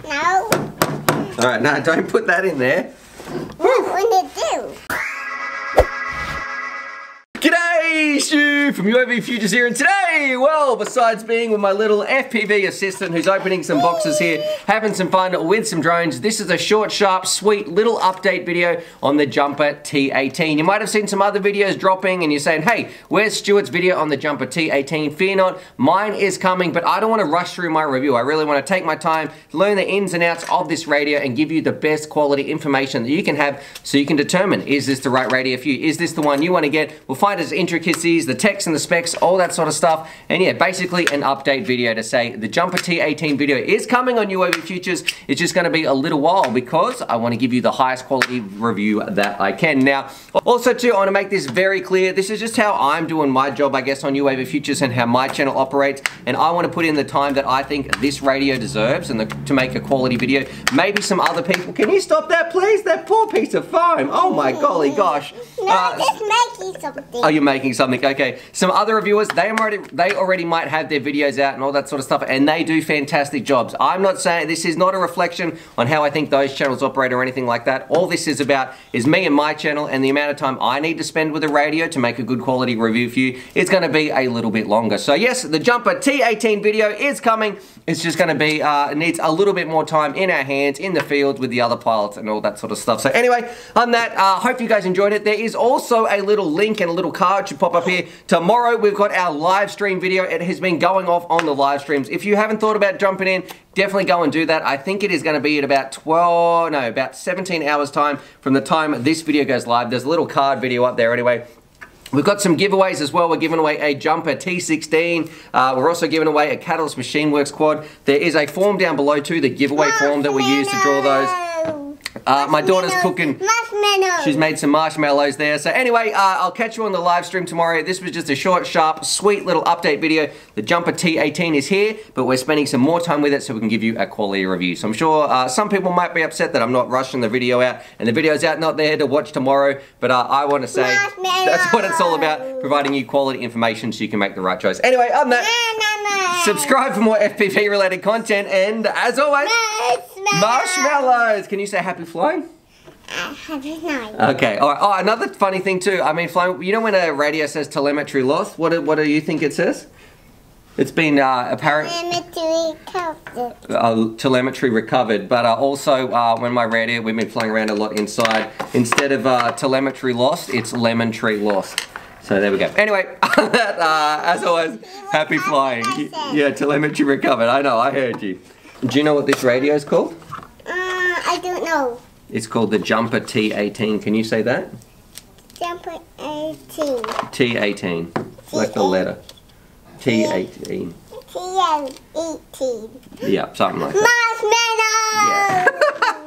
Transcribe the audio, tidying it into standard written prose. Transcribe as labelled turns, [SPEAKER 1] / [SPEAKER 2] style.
[SPEAKER 1] No.
[SPEAKER 2] Alright, no, don't put that in there.
[SPEAKER 1] What will it do?
[SPEAKER 2] G'day, Stu from Uavfutures here, and today, well, besides being with my little FPV assistant who's opening some boxes here, having some fun with some drones, this is a short, sharp, sweet little update video on the Jumper T18. You might have seen some other videos dropping and you're saying, hey, where's Stuart's video on the Jumper T18? Fear not, mine is coming, but I don't want to rush through my review. I really want to take my time, learn the ins and outs of this radio and give you the best quality information that you can have so you can determine, is this the right radio for you? Is this the one you want to get? We'll find its intricacies, the text and the specs, all that sort of stuff. And yeah, basically an update video to say the Jumper T18 video is coming on Uavfutures. It's just going to be a little while because I want to give you the highest quality review that I can. Now, also too, I want to make this very clear. This is just how I'm doing my job, I guess, on Uavfutures and how my channel operates. And I want to put in the time that I think this radio deserves and to make a quality video. Maybe some other people. Can you stop that, please? That poor piece of foam. Oh my golly gosh.
[SPEAKER 1] No, just making something.
[SPEAKER 2] Oh, you're making something. Okay. Some other reviewers, they already might have their videos out and all that sort of stuff, and they do fantastic jobs. I'm not saying, this is not a reflection on how I think those channels operate or anything like that. All this is about is me and my channel and the amount of time I need to spend with a radio to make a good quality review for you. It's going to be a little bit longer. So yes, the Jumper T18 video is coming. It's just going to be, it needs a little bit more time in our hands, in the field with the other pilots and all that sort of stuff. So anyway, on that, hope you guys enjoyed it. There is also a little link and a little card should pop up here. Tomorrow we've got our live stream video. It has been going off on the live streams. If you haven't thought about jumping in, definitely go and do that. I think it is going to be at about 17 hours time from the time this video goes live. There's a little card video up there anyway. We've got some giveaways as well. We're giving away a Jumper T16. We're also giving away a Catalyst Machine Works quad. There is a form down below too, the giveaway form that we use to draw those. My daughter's cooking. She's made some marshmallows there. So anyway, I'll catch you on the live stream tomorrow. This was just a short, sharp, sweet little update video. The Jumper T18 is here, but we're spending some more time with it so we can give you a quality review. So I'm sure some people might be upset that I'm not rushing the video out, and the video's out not there to watch tomorrow, but I want to say that's what it's all about, providing you quality information so you can make the right choice. Anyway, on that, subscribe for more FPV related content, and as always, marshmallows. Can you say happy flying?
[SPEAKER 1] Happy flying.
[SPEAKER 2] Okay. All right. Oh, another funny thing too. I mean, flying. You know when a radio says telemetry lost? What do you think it says? It's been apparent.
[SPEAKER 1] Telemetry recovered.
[SPEAKER 2] Telemetry recovered. But also when my radio, we've been flying around a lot inside. Instead of telemetry lost, it's lemon tree lost. So there we go. Anyway, as always, happy flying. Yeah, telemetry recovered. I know. I heard you. Do you know what this radio is called?
[SPEAKER 1] I don't know.
[SPEAKER 2] It's called the Jumper T18. Can you say that?
[SPEAKER 1] Jumper 18.
[SPEAKER 2] T18. Like the letter. T18.
[SPEAKER 1] T18.
[SPEAKER 2] Yeah, something like that.
[SPEAKER 1] Marshmallow!
[SPEAKER 2] Yeah.